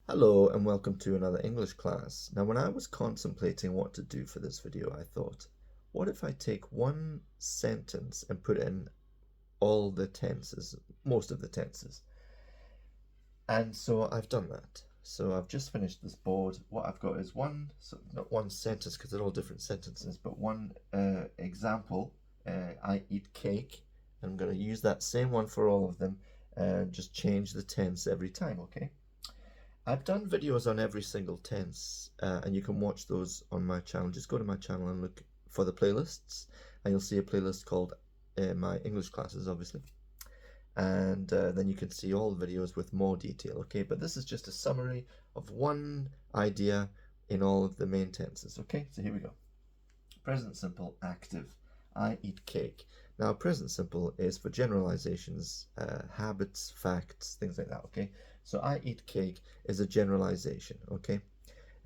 Hello and welcome to another English class. Now, when I was contemplating what to do for this video, I thought, what if I take one sentence and put in all the tenses, most of the tenses? And so I've done that. So I've just finished this board. What I've got is not one sentence because they're all different sentences, but one example. I eat cake. I'm going to use that same one for all of them and just change the tense every time, okay? I've done videos on every single tense, and you can watch those on my channel. Just go to my channel and look for the playlists, and you'll see a playlist called my English classes, obviously. And then you can see all the videos with more detail, okay? But this is just a summary of one idea in all of the main tenses, okay? So here we go. Present simple, active. I eat cake. Now, present simple is for generalizations, habits, facts, things like that, okay? So I eat cake is a generalization, okay?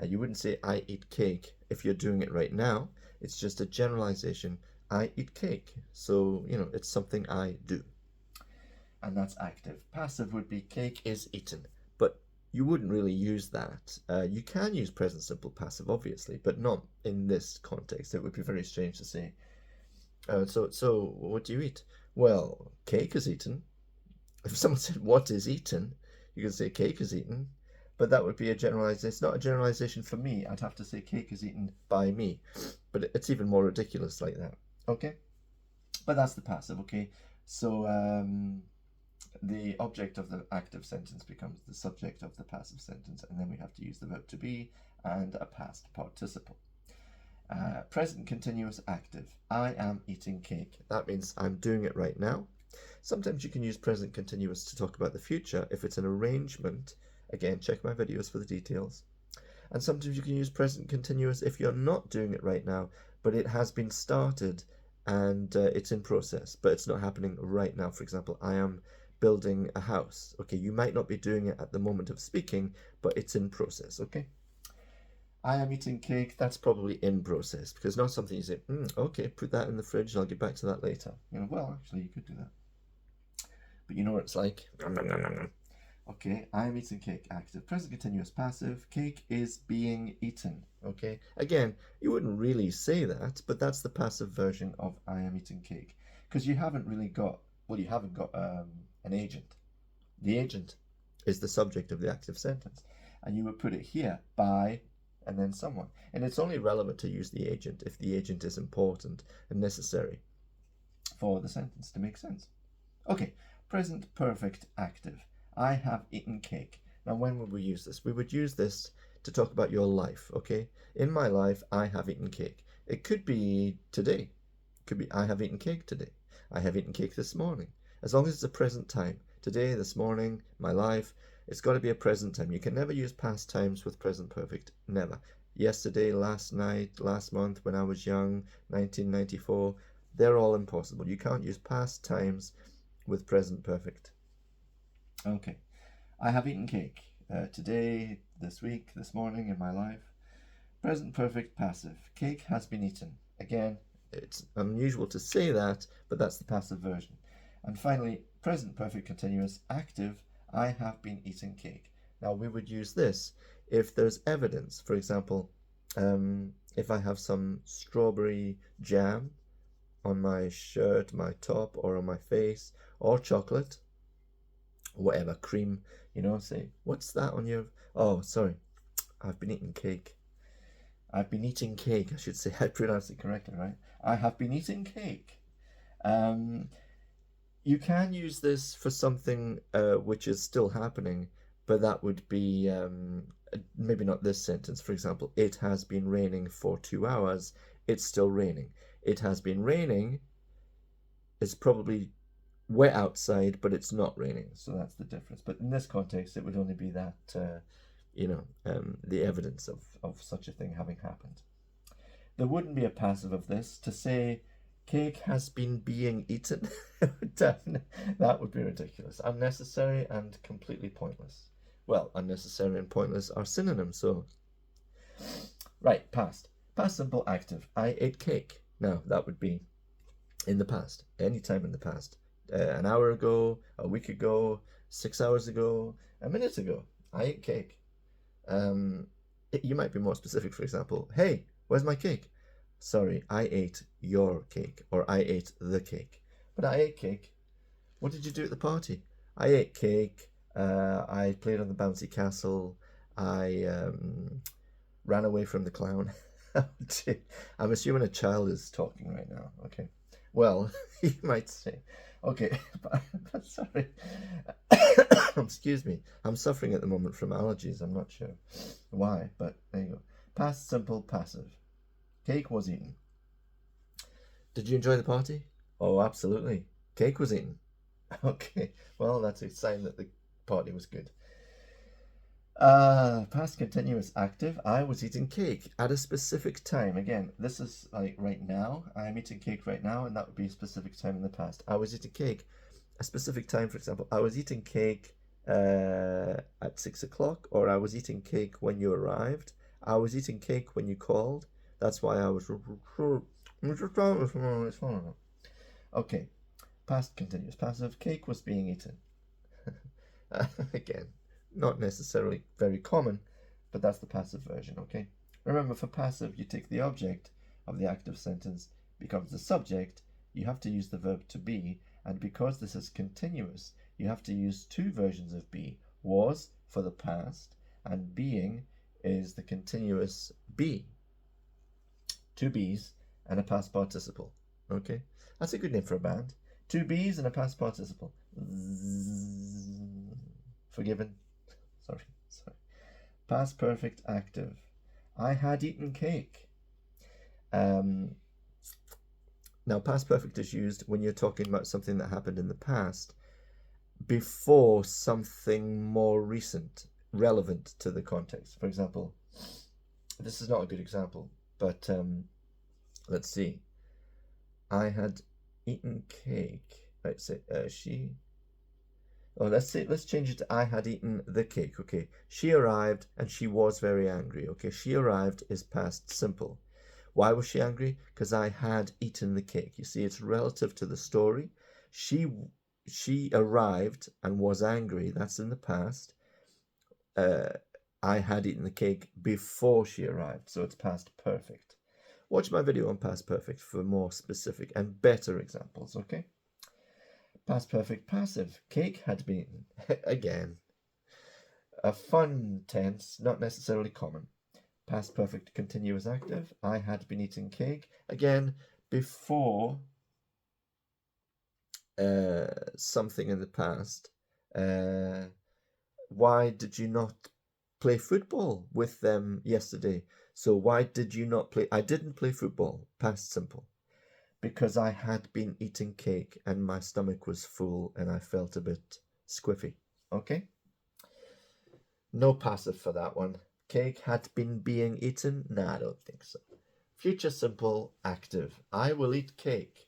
You wouldn't say I eat cake if you're doing it right now. It's just a generalization. I eat cake. So, it's something I do. And that's active. Passive would be cake is eaten. But you wouldn't really use that. You can use present simple passive, obviously, but not in this context. It would be very strange to say, so what do you eat? Well, cake is eaten. If someone said, what is eaten? You could say cake is eaten, but that would be a generalization. It's not a generalization for me. I'd have to say cake is eaten by me, but it's even more ridiculous like that. Okay, but that's the passive. Okay, so the object of the active sentence becomes the subject of the passive sentence, and then we have to use the verb to be and a past participle. Present continuous active. I am eating cake. That means I'm doing it right now. Sometimes you can use present continuous to talk about the future if it's an arrangement. Again, check my videos for the details. And sometimes you can use present continuous if you're not doing it right now, but it has been started and it's in process, but it's not happening right now. For example, I am building a house. Okay, you might not be doing it at the moment of speaking, but it's in process, okay? I am eating cake, that's probably in process, because not something you say, okay, put that in the fridge and I'll get back to that later. Well, actually, you could do that. But you know what it's like. Okay, I am eating cake, active. Present continuous passive, cake is being eaten. Okay, again, you wouldn't really say that, but that's the passive version of I am eating cake. Because you haven't really got, you haven't got an agent. The agent is the subject of the active sentence. And you would put it here, by and then someone. And it's only relevant to use the agent if the agent is important and necessary for the sentence to make sense. Okay, present perfect active. I have eaten cake. Now, when would we use this? We would use this to talk about your life, okay? In my life, I have eaten cake. It could be today. It could be I have eaten cake today. I have eaten cake this morning. As long as it's a present time. Today, this morning, my life, it's got to be a present time. You can never use past times with present perfect. Never. Yesterday, last night, last month, when I was young, 1994, they're all impossible. You can't use past times with present perfect. Okay. I have eaten cake. Today, this week, this morning, in my life. Present perfect passive. Cake has been eaten. Again, it's unusual to say that, but that's the passive version. And finally, present perfect continuous active. I have been eating cake. Now, we would use this if there's evidence. For example, if I have some strawberry jam on my shirt, my top, or on my face, or chocolate, whatever, cream, say, what's that on your... Oh, sorry, I've been eating cake. I've been eating cake, I should say. I pronounced it correctly, right? I have been eating cake. You can use this for something which is still happening, but that would be maybe not this sentence. For example, it has been raining for 2 hours. It's still raining. It has been raining. It's probably wet outside, but it's not raining. So that's the difference. But in this context, it would only be that, the evidence of such a thing having happened. There wouldn't be a passive of this to say, cake has been being eaten. That would be ridiculous. Unnecessary and completely pointless. Well, unnecessary and pointless are synonyms, so... Right, past. Past simple active. I ate cake. Now, that would be in the past. Any time in the past. An hour ago, a week ago, 6 hours ago, a minute ago. I ate cake. You might be more specific, for example, hey, where's my cake? Sorry, I ate your cake, or I ate the cake. But I ate cake. What did you do at the party? I ate cake. I played on the bouncy castle. I ran away from the clown. I'm assuming a child is talking right now. Okay. Well, you might say, okay, but sorry. Excuse me. I'm suffering at the moment from allergies. I'm not sure why, but there you go. Past simple passive. Cake was eaten. Did you enjoy the party? Oh, absolutely. Cake was eaten. Okay. Well, that's a sign that the party was good. Past continuous active. I was eating cake at a specific time. Again, this is like right now. I'm eating cake right now, and that would be a specific time in the past. I was eating cake a specific time. For example, I was eating cake at 6 o'clock, or I was eating cake when you arrived. I was eating cake when you called. That's why I was. Okay. Past continuous passive. Cake was being eaten. Again, not necessarily very common, but that's the passive version, okay? Remember, for passive, you take the object of the active sentence, becomes the subject, you have to use the verb to be, and because this is continuous, you have to use two versions of be. Was for the past, and being is the continuous be. Two be's and a past participle, okay? That's a good name for a band. Two be's and a past participle. Forgiven. Sorry. Past perfect active. I had eaten cake. Now, past perfect is used when you're talking about something that happened in the past before something more recent, relevant to the context. For example, this is not a good example, but let's see. I had eaten cake. Let's say she. Oh, let's change it to I had eaten the cake. Okay, she arrived and she was very angry. Okay, she arrived is past simple. Why was she angry? Because I had eaten the cake. You see, it's relative to the story. She arrived and was angry. That's in the past. I had eaten the cake before she arrived, so it's past perfect. Watch my video on past perfect for more specific and better examples, okay? Past perfect passive. Cake had been eaten. Again, a fun tense, not necessarily common. Past perfect continuous active. I had been eating cake. Again, before something in the past. Why did you not play football with them yesterday? So why did you not play? I didn't play football. Past simple. Because I had been eating cake and my stomach was full and I felt a bit squiffy. Okay? No passive for that one. Cake had been being eaten? No, I don't think so. Future simple active. I will eat cake.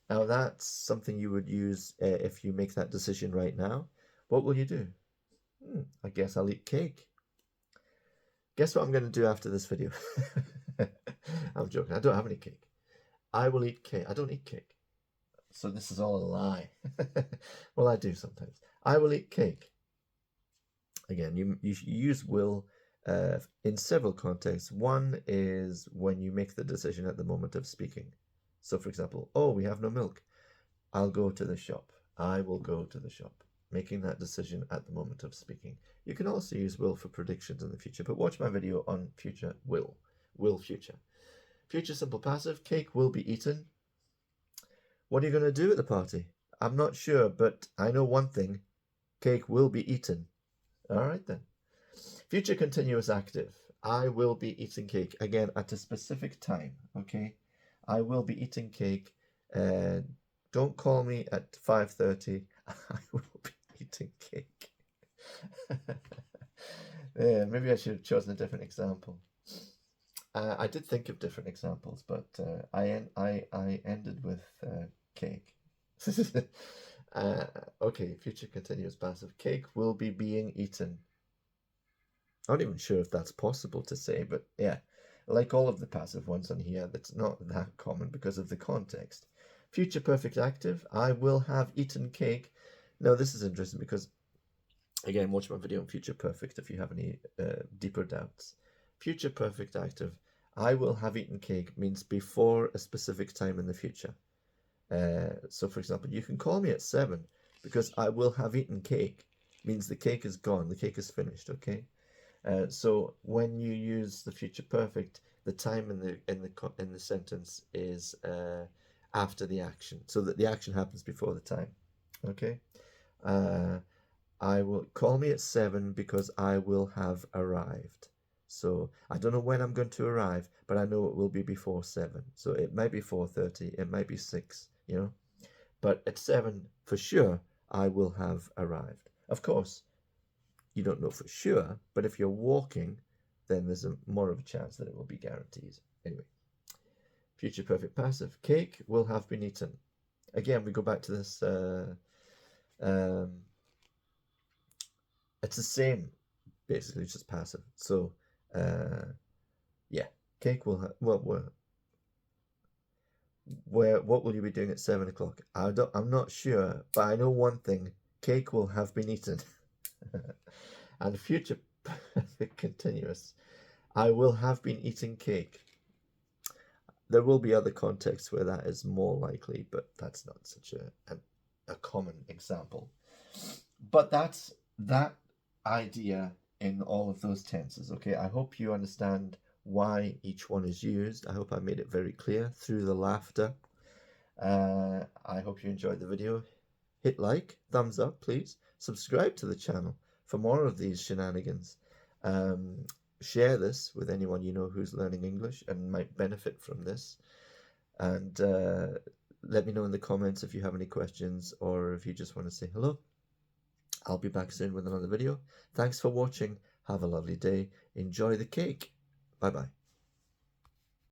Now that's something you would use if you make that decision right now. What will you do? I guess I'll eat cake. Guess what I'm going to do after this video? I'm joking. I don't have any cake. I will eat cake. I don't eat cake. So this is all a lie. Well, I do sometimes. I will eat cake. Again, you use will in several contexts. One is when you make the decision at the moment of speaking. So, for example, oh, we have no milk. I'll go to the shop. I will go to the shop. Making that decision at the moment of speaking. You can also use will for predictions in the future, but watch my video on future will future. Future simple passive, cake will be eaten. What are you going to do at the party? I'm not sure, but I know one thing. Cake will be eaten. All right then. Future continuous active. I will be eating cake. Again, at a specific time, okay? I will be eating cake. Don't call me at 5:30. I will be eating cake. Yeah, maybe I should have chosen a different example. I did think of different examples, but I ended with cake. Okay, future continuous passive. Cake will be being eaten. I'm not even sure if that's possible to say, but yeah, like all of the passive ones on here, that's not that common because of the context. Future perfect active. I will have eaten cake. Now this is interesting because Again, watch my video on future perfect if you have any deeper doubts. Future perfect active. I will have eaten cake means before a specific time in the future. So, for example, you can call me at 7 because I will have eaten cake means the cake is gone, the cake is finished. Okay. So when you use the future perfect, the time in the sentence is after the action, so that the action happens before the time. Okay. I will call me at 7 because I will have arrived. So I don't know when I'm going to arrive, but I know it will be before 7. So it might be 4:30, it might be 6, you know. But at 7 for sure I will have arrived. Of course, you don't know for sure, but if you're walking, then there's more of a chance that it will be guaranteed. Anyway, future perfect passive. Cake will have been eaten. Again, we go back to this. It's the same, basically, it's just passive. So, yeah, cake will have. Well, what will you be doing at 7 o'clock? I'm not sure, but I know one thing: cake will have been eaten. And future perfect continuous. I will have been eating cake. There will be other contexts where that is more likely, but that's not such a common example. But that's that idea in all of those tenses. Okay, I hope you understand why each one is used. I hope I made it very clear through the laughter. I hope you enjoyed the video. Hit like, thumbs up, please. Subscribe to the channel for more of these shenanigans. Share this with anyone you know who's learning English and might benefit from this. And let me know in the comments if you have any questions or if you just want to say hello. I'll be back soon with another video. Thanks for watching. Have a lovely day. Enjoy the cake. Bye-bye.